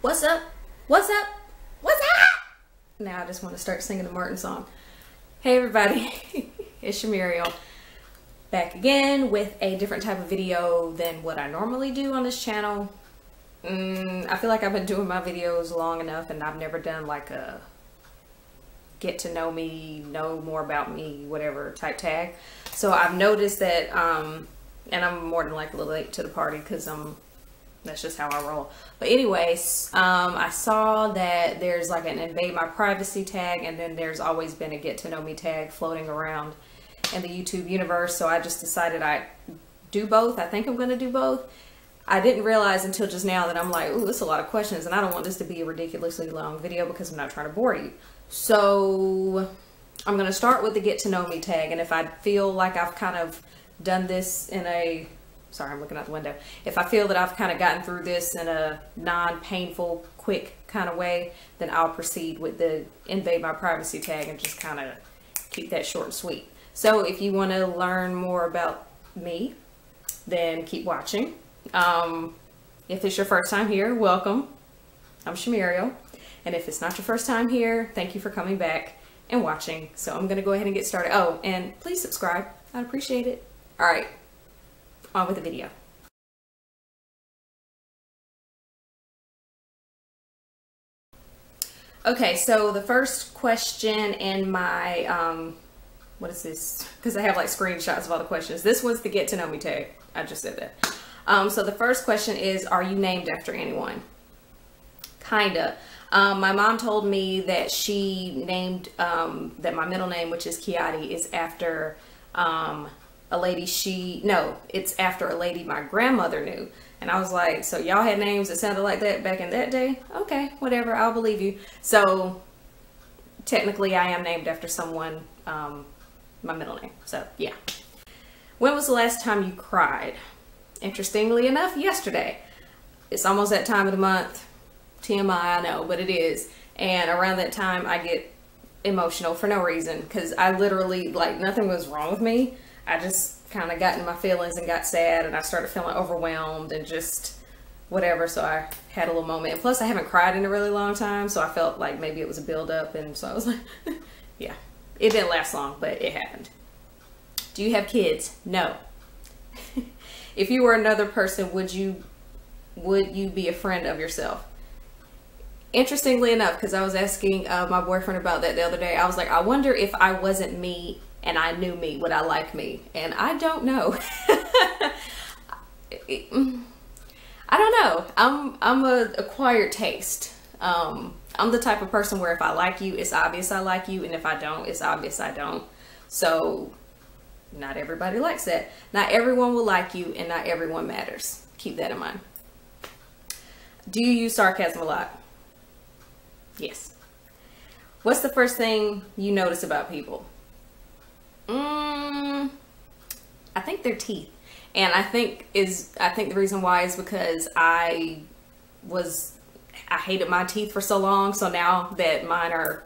What's up? What's up? What's up? Now I just want to start singing the Martin song. Hey everybody, it's Shamiriel. Back again with a different type of video than what I normally do on this channel. I feel like I've been doing my videos long enough and I've never done like a get to know me, know more about me, whatever type tag. So I've noticed that, and I'm more than likely late to the party because that's just how I roll. But anyways, I saw that there's like an invade my privacy tag, and then there's always been a get to know me tag floating around in the YouTube universe. So I just decided I'd do both. I think I'm going to do both. I didn't realize until just now that I'm like, ooh, that's a lot of questions, and I don't want this to be a ridiculously long video because I'm not trying to bore you. So I'm going to start with the get to know me tag, and if I feel like I've kind of done this in a, sorry, I'm looking out the window. If I feel that I've kind of gotten through this in a non-painful, quick kind of way, then I'll proceed with the invade my privacy tag and just kind of keep that short and sweet. So if you want to learn more about me, then keep watching. If it's your first time here, welcome. I'm Shamiriel. And if it's not your first time here, thank you for coming back and watching. So I'm going to go ahead and get started. Oh, and please subscribe. I'd appreciate it. All right, on with the video. Okay, so the first question in my, what is this? Because I have like screenshots of all the questions. This one's the get to know me tag. I just said that. So the first question is, are you named after anyone? Kinda. My mom told me that she named, that my middle name, which is Kiati, is after a lady it's after a lady my grandmother knew. And I was like, so y'all had names that sounded like that back in that day? Okay, whatever, I'll believe you. So technically I am named after someone, my middle name. So yeah. When was the last time you cried? Interestingly enough, yesterday. It's almost that time of the month. TMI, I know, but it is. And around that time I get emotional for no reason, because I literally, like, nothing was wrong with me. I just kind of got in my feelings and got sad, and I started feeling overwhelmed and just whatever. So I had a little moment, and plus I haven't cried in a really long time, so I felt like maybe it was a build-up, and so I was like yeah, it didn't last long, but it happened. Do you have kids? No. If you were another person, would you be a friend of yourself? Interestingly enough, because I was asking my boyfriend about that the other day, I was like, I wonder if I wasn't me and I knew me, would I like me? And I don't know. I don't know. I'm a acquired taste. I'm the type of person where if I like you, it's obvious I like you, and if I don't, it's obvious I don't. So not everybody likes that. Not everyone will like you, and not everyone matters. Keep that in mind. Do you use sarcasm a lot? Yes. What's the first thing you notice about people? I think their teeth. And I think the reason why is because I hated my teeth for so long. So now that mine are,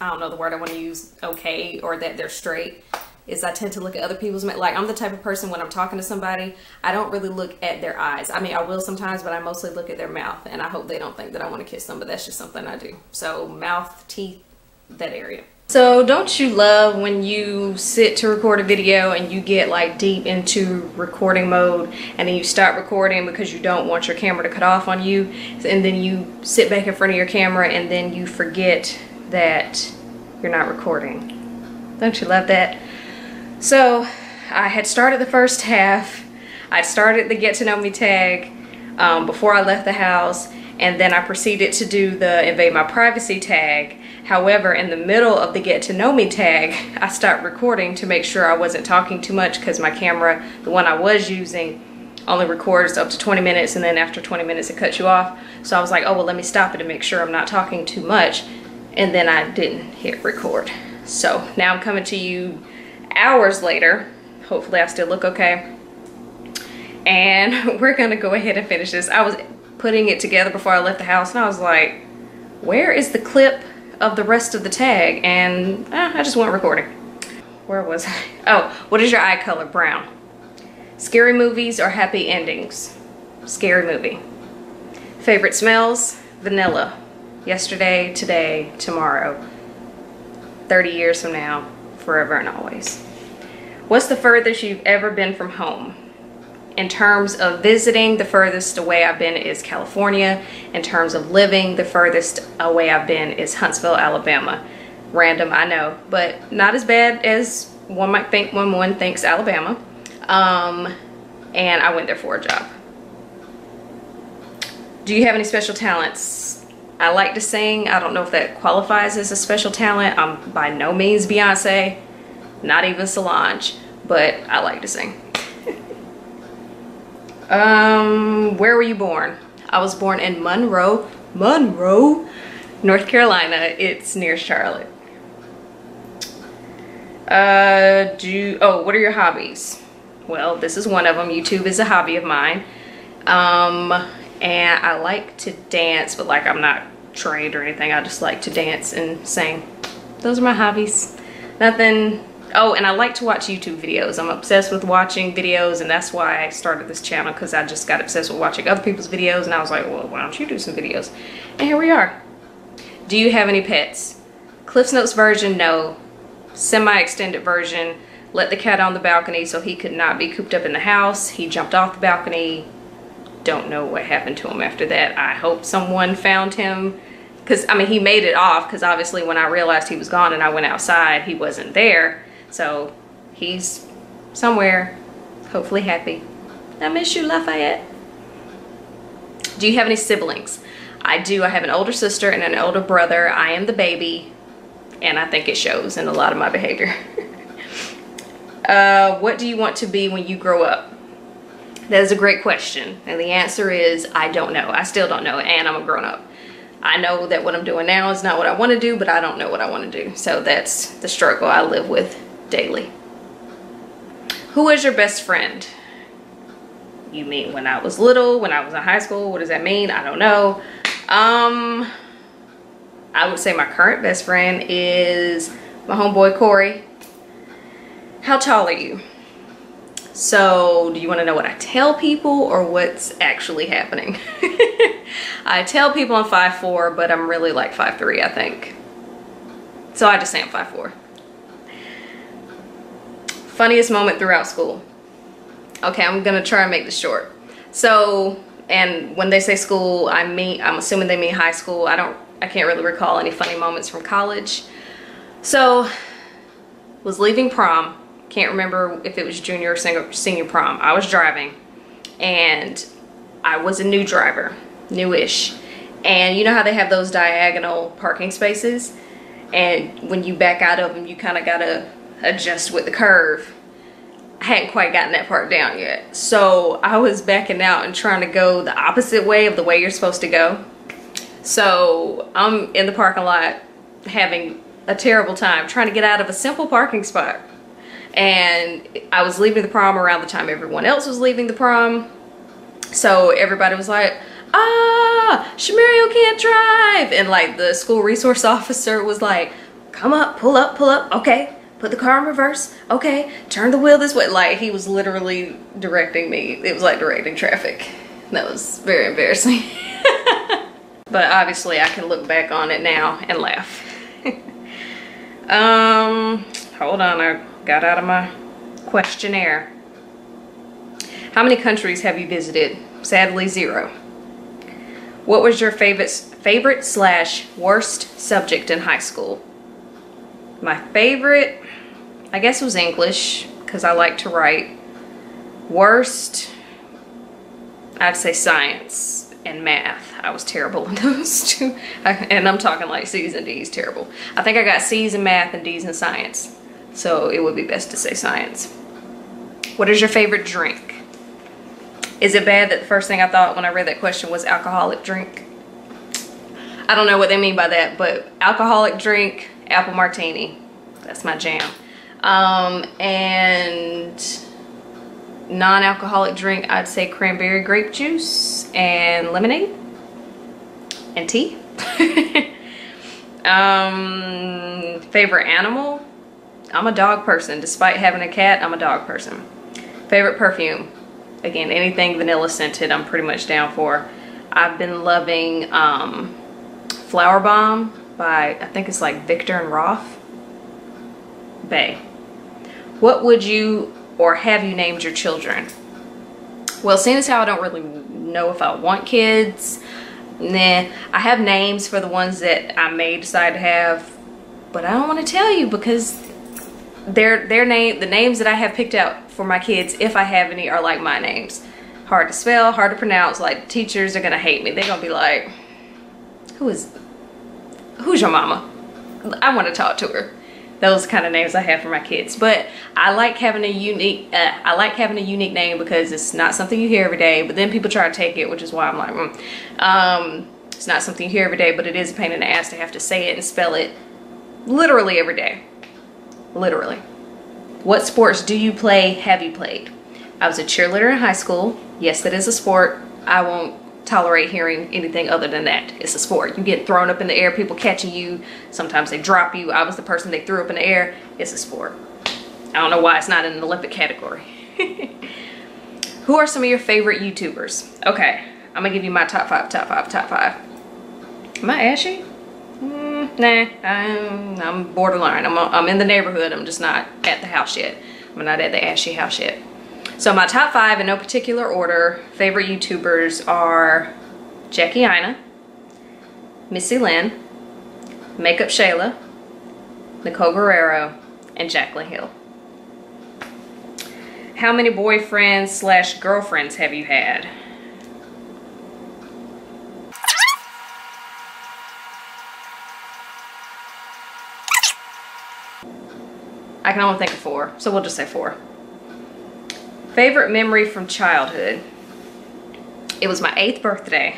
I don't know the word I want to use, okay, or that they're straight, is I tend to look at other people's, like, I'm the type of person when I'm talking to somebody, I don't really look at their eyes. I mean, I will sometimes, but I mostly look at their mouth, and I hope they don't think that I want to kiss them, but that's just something I do. So mouth, teeth, that area. So don't you love when you sit to record a video and you get like deep into recording mode, and then you stop recording because you don't want your camera to cut off on you, and then you sit back in front of your camera and then you forget that you're not recording? Don't you love that? So I had started the first half. I started the get to know me tag before I left the house, and then I proceeded to do the invade my privacy tag. However, in the middle of the get to know me tag, I stopped recording to make sure I wasn't talking too much, because my camera, the one I was using, only records up to 20 minutes, and then after 20 minutes it cuts you off. So I was like, oh well, let me stop it and make sure I'm not talking too much, and then I didn't hit record. So now I'm coming to you hours later. Hopefully I still look okay, and we're gonna go ahead and finish this. I was putting it together before I left the house, and I was like, where is the clip of the rest of the tag? And I just went recording. Where was I? Oh, what is your eye color? Brown. Scary movies or happy endings? Scary movie. Favorite smells? Vanilla. Yesterday, today, tomorrow. 30 years from now, forever and always. What's the furthest you've ever been from home? In terms of visiting, the furthest away I've been is California. In terms of living, the furthest away I've been is Huntsville, Alabama. Random, I know, but not as bad as one might think when one thinks Alabama. And I went there for a job. Do you have any special talents? I like to sing. I don't know if that qualifies as a special talent. I'm by no means Beyonce, not even Solange, but I like to sing. Where were you born? I was born in Monroe, North Carolina. It's near Charlotte. What are your hobbies? Well, this is one of them. YouTube is a hobby of mine. And I like to dance, but like I'm not trained or anything. I just like to dance and sing. Those are my hobbies. Nothing. Oh, and I like to watch YouTube videos. I'm obsessed with watching videos, and that's why I started this channel, because I just got obsessed with watching other people's videos, and I was like, well, why don't you do some videos? And here we are. Do you have any pets? Cliff's Notes version, no. Semi-extended version, let the cat on the balcony so he could not be cooped up in the house. He jumped off the balcony. Don't know what happened to him after that. I hope someone found him, because I mean, he made it off, because obviously when I realized he was gone and I went outside, he wasn't there. So he's somewhere, hopefully happy. I miss you, Lafayette. Do you have any siblings? I do. I have an older sister and an older brother. I am the baby, and I think it shows in a lot of my behavior. What do you want to be when you grow up? That is a great question, and the answer is I don't know. I still don't know, and I'm a grown-up. I know that what I'm doing now is not what I want to do, but I don't know what I want to do. So that's the struggle I live with daily. Who is your best friend? You mean when I was little, when I was in high school? What does that mean? I don't know. I would say my current best friend is my homeboy Corey. How tall are you? So do you want to know what I tell people or what's actually happening? I tell people I'm 5'4", but I'm really like 5'3", I think. So I just say I'm 5'4". Funniest moment throughout school. Okay, I'm gonna try and make this short. So, and when they say school, I'm assuming they mean high school. I can't really recall any funny moments from college. So, was leaving prom. Can't remember if it was junior or senior prom. I was driving, and I was a new driver, newish. And you know how they have those diagonal parking spaces? And when you back out of them, you kind of gotta adjust with the curve. I hadn't quite gotten that part down yet. So I was backing out and trying to go the opposite way of the way you're supposed to go. So I'm in the parking lot having a terrible time trying to get out of a simple parking spot. And I was leaving the prom around the time everyone else was leaving the prom. So everybody was like, ah, Shamario can't drive. And like the school resource officer was like, come up, pull up, okay. Put the car in reverse, okay. Turn the wheel this way. Like he was literally directing me. It was like directing traffic. That was very embarrassing. But obviously I can look back on it now and laugh. Hold on, I got out of my questionnaire. How many countries have you visited? Sadly, 0. What was your favorite/worst subject in high school? My favorite, I guess, was English, because I like to write. Worst, I'd say science and math. I was terrible in those two. And I'm talking like C's and D's, terrible. I think I got C's in math and D's in science. So it would be best to say science. What is your favorite drink? Is it bad that the first thing I thought when I read that question was alcoholic drink? I don't know what they mean by that, but alcoholic drink, apple martini. That's my jam. And non-alcoholic drink, I'd say cranberry grape juice and lemonade and tea. Favorite animal? I'm a dog person. Despite having a cat, I'm a dog person. Favorite perfume? Again, anything vanilla scented, I'm pretty much down for. I've been loving Flower Bomb by, I think it's like Victor and Roth. Bae. What would you or have you named your children? Well, seeing as how I don't really know if I want kids, nah, I have names for the ones that I may decide to have, but I don't want to tell you because the names that I have picked out for my kids, if I have any, are like my names. Hard to spell, hard to pronounce. Like, teachers are gonna hate me. They're gonna be like, who's your mama? I want to talk to her. Those kind of names I have for my kids. But I like having a unique name because it's not something you hear every day, but then people try to take it, which is why I'm like, it's not something you hear every day, but it is a pain in the ass to have to say it and spell it literally every day. Literally. What sports do you play, have you played? I was a cheerleader in high school. Yes, that is a sport. I won't tolerate hearing anything other than that. It's a sport. You get thrown up in the air, people catching you. Sometimes they drop you. I was the person they threw up in the air. It's a sport. I don't know why it's not in the Olympic category. Who are some of your favorite YouTubers? Okay, I'm gonna give you my top five. Am I ashy? Nah, I'm borderline. I'm in the neighborhood. I'm just not at the house yet. I'm not at the ashy house yet. So my top five, in no particular order, favorite YouTubers are Jackie Ina, Missy Lynn, Makeup Shayla, Nicole Guerrero, and Jacqueline Hill. How many boyfriends / girlfriends have you had? I can only think of 4, so we'll just say 4. Favorite memory from childhood. It was my 8th birthday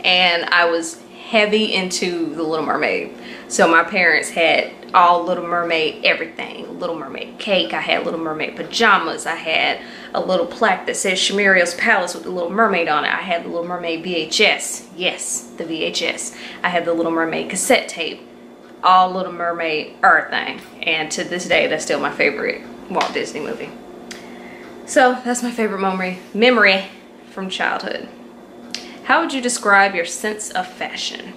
and I was heavy into the Little Mermaid. So my parents had all Little Mermaid everything. Little Mermaid cake, I had Little Mermaid pajamas, I had a little plaque that says Shamiriel's Palace with the Little Mermaid on it. I had the Little Mermaid VHS, yes, the VHS. I had the Little Mermaid cassette tape, all Little Mermaid everything. And to this day, that's still my favorite Walt Disney movie. So that's my favorite memory from childhood. How would you describe your sense of fashion?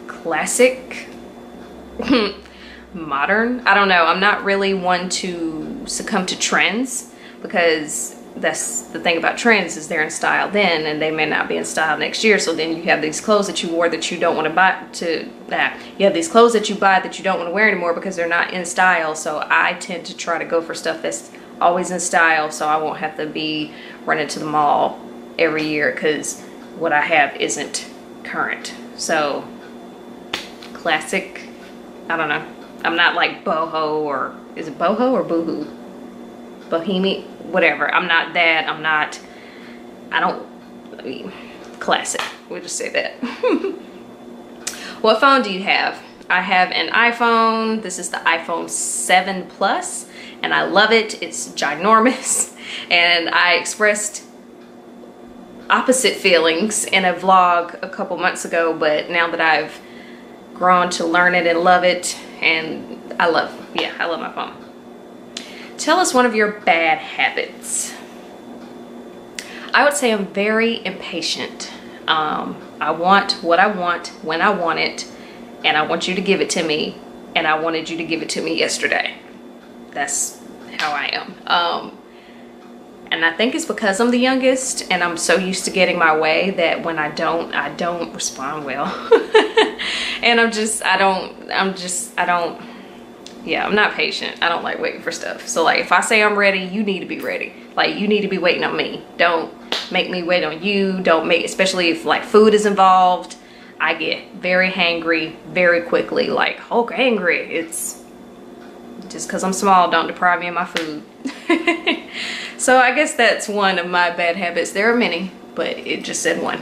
Classic, modern. I don't know. I'm not really one to succumb to trends because that's the thing about trends is they're in style then and they may not be in style next year. So then you have these clothes that you wore that you don't want to buy you have these clothes that you buy that you don't want to wear anymore because they're not in style. So I tend to try to go for stuff that's always in style so I won't have to be running to the mall every year because what I have isn't current. So classic, I don't know. I'm not like boho, or is it boho or boohoo? Bohemian, whatever. I'm not that. I mean, classic. We'll just say that. What phone do you have? I have an iPhone. This is the iPhone 7 Plus, and I love it. It's ginormous. And I expressed opposite feelings in a vlog a couple months ago, but now that I've grown to learn it and love it, and I love my phone. Tell us one of your bad habits. I would say I'm very impatient. I want what I want when I want it, and I want you to give it to me, and I wanted you to give it to me yesterday. That's how I am. And I think it's because I'm the youngest and I'm so used to getting my way that when I don't respond well. And I'm not patient. I don't like waiting for stuff. So like if I say I'm ready, you need to be ready. Like you need to be waiting on me. Don't make me wait on you. Especially if like food is involved, I get very hangry very quickly, like Hulk angry. It's just because I'm small, don't deprive me of my food. So I guess that's one of my bad habits. There are many, but it just said one.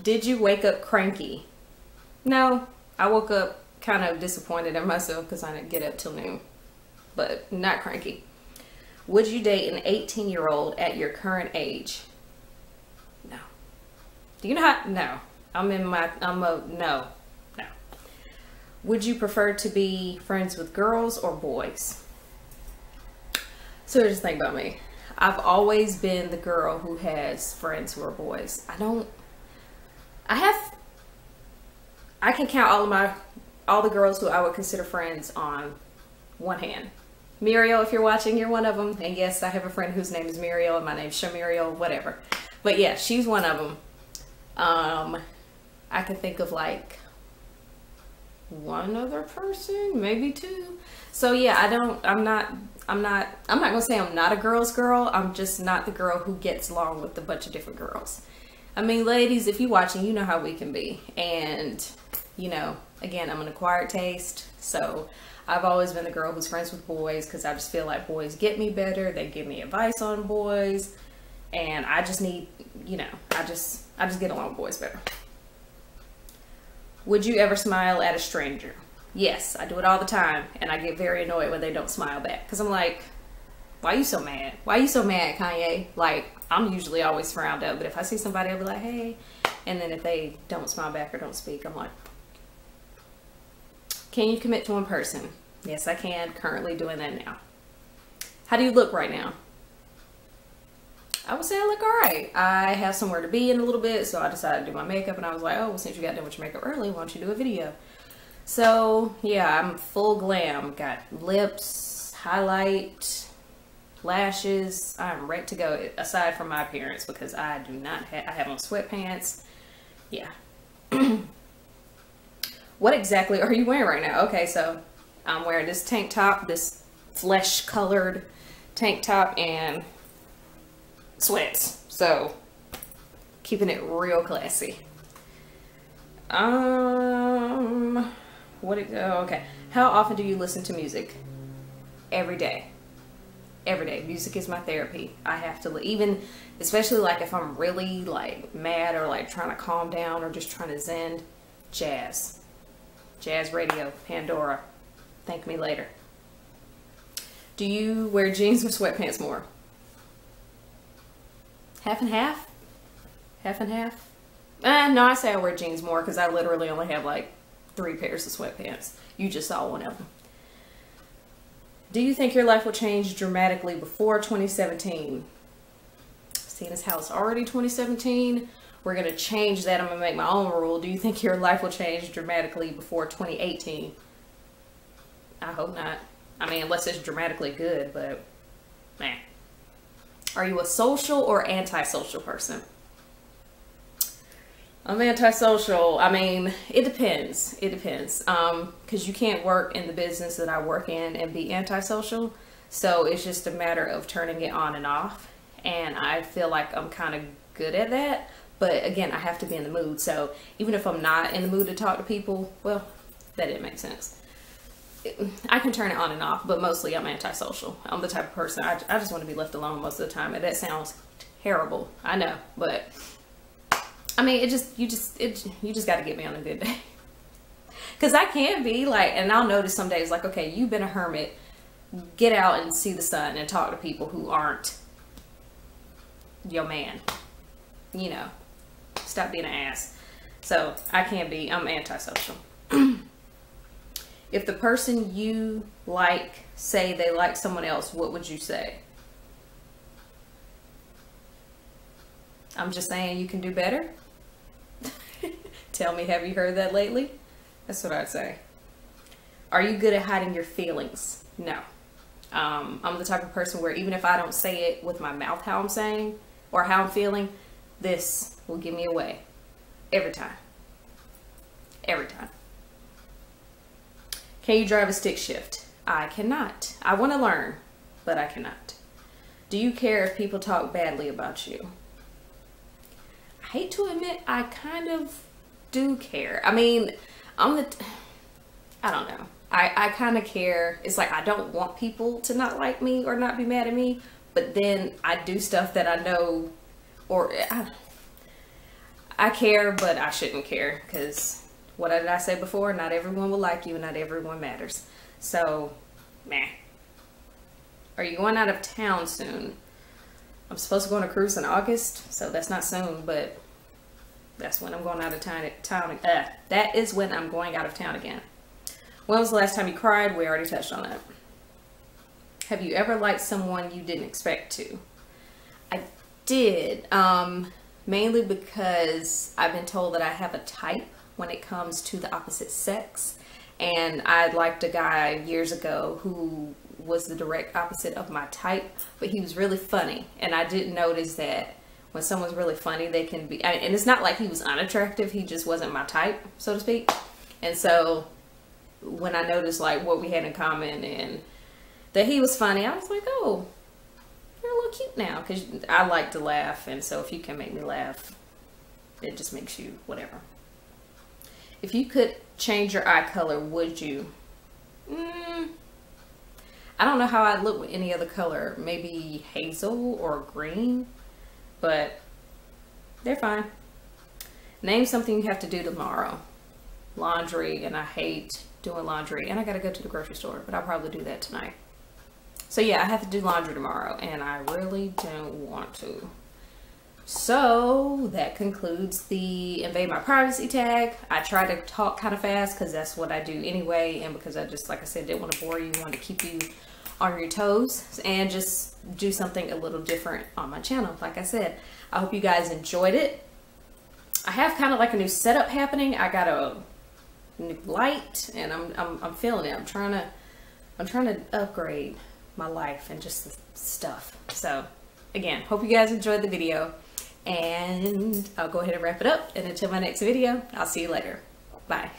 Did you wake up cranky? No, I woke up kind of disappointed in myself because I didn't get up till noon, but not cranky. Would you date an 18-year-old at your current age? No. Do you know how? No. No. Would you prefer to be friends with girls or boys? So here's the thing about me. I've always been the girl who has friends who are boys. I can count all the girls who I would consider friends on one hand. Muriel, if you're watching, you're one of them. And yes, I have a friend whose name is Muriel and my name's Shamuriel, whatever. But yeah, she's one of them. I can think of like one other person, maybe two. So yeah, I'm not gonna say I'm not a girl's girl. I'm just not the girl who gets along with a bunch of different girls. I mean, ladies, if you're watching, you know how we can be. And, you know, again, I'm an acquired taste. So I've always been the girl who's friends with boys because I just feel like boys get me better. They give me advice on boys. And I just need, you know, I just get along with boys better. Would you ever smile at a stranger? Yes, I do it all the time. And I get very annoyed when they don't smile back. Because I'm like, why are you so mad? Why are you so mad, Kanye? Like, I'm usually always frowned up. But if I see somebody, I'll be like, hey. And then if they don't smile back or don't speak, I'm like, can you commit to one person? Yes, I can. Currently doing that now. How do you look right now? I would say I look alright. I have somewhere to be in a little bit, so I decided to do my makeup, and I was like, oh, well, since you got done with your makeup early, why don't you do a video? So, yeah, I'm full glam. Got lips, highlight, lashes. I'm ready to go, aside from my appearance, because I do not have, I have on sweatpants. Yeah. What exactly are you wearing right now? Okay, so I'm wearing this tank top, this flesh-colored tank top, and sweats. So keeping it real classy. Okay. How often do you listen to music? Every day. Every day. Music is my therapy. I have to, even, especially like if I'm really like mad or like trying to calm down or just trying to zen, jazz. Jazz radio, Pandora. Thank me later. Do you wear jeans or sweatpants more? Half and half? Half and half? No, I say I wear jeans more because I literally only have like 3 pairs of sweatpants. You just saw one of them. Do you think your life will change dramatically before 2017? Seeing as how it's already 2017, we're going to change that. I'm going to make my own rule. Do you think your life will change dramatically before 2018? I hope not. I mean, unless it's dramatically good, but man. Are you a social or antisocial person? I'm antisocial. I mean, it depends. It depends. Because you can't work in the business that I work in and be antisocial. So it's just a matter of turning it on and off. And I feel like I'm kind of good at that. But again, I have to be in the mood. So even if I'm not in the mood to talk to people, well, that didn't make sense. I can turn it on and off, but mostly I'm antisocial. I'm the type of person, I just want to be left alone most of the time. And that sounds terrible. I know, but I mean, you just got to get me on a good day. Because I can be like, and I'll notice some days like, okay, you've been a hermit. Get out and see the sun and talk to people who aren't your man. You know, stop being an ass. So I'm antisocial. If the person you like say they like someone else, what would you say? I'm just saying you can do better. Tell me, have you heard that lately? That's what I'd say. Are you good at hiding your feelings? No. I'm the type of person where even if I don't say it with my mouth how I'm saying or how I'm feeling, this will give me away. Every time. Every time. Can you drive a stick shift? I cannot. I want to learn, but I cannot. Do you care if people talk badly about you? I hate to admit, I kind of do care. I mean, I don't know. I kind of care. It's like I don't want people to not like me or not be mad at me, but then I do stuff that I know, or I care, but I shouldn't care because what did I say before? Not everyone will like you and not everyone matters. So, meh. Are you going out of town soon? I'm supposed to go on a cruise in August, so that's not soon, but that's when I'm going out of town. That is when I'm going out of town again. When was the last time you cried? We already touched on that. Have you ever liked someone you didn't expect to? I did, mainly because I've been told that I have a type when it comes to the opposite sex. And I liked a guy years ago who was the direct opposite of my type, but he was really funny. And I didn't notice that when someone's really funny, they can be, and it's not like he was unattractive, he just wasn't my type, so to speak. And so when I noticed like what we had in common and that he was funny, I was like, oh, you're a little cute now, because I like to laugh, and so if you can make me laugh, it just makes you whatever. If you could change your eye color, would you? I don't know how I'd look with any other color. Maybe hazel or green, but they're fine. Name something you have to do tomorrow. Laundry, and I hate doing laundry, and I gotta go to the grocery store, but I'll probably do that tonight. So yeah, I have to do laundry tomorrow, and I really don't want to. So that concludes the Invade My Privacy tag. I try to talk kind of fast because that's what I do anyway, and because I just, like I said, didn't want to bore you, wanted to keep you on your toes and just do something a little different on my channel. Like I said, I hope you guys enjoyed it. I have kind of like a new setup happening. I got a new light, and I'm feeling it. I'm trying to upgrade my life and just the stuff. So again, hope you guys enjoyed the video, and I'll go ahead and wrap it up. And until my next video, I'll see you later. Bye.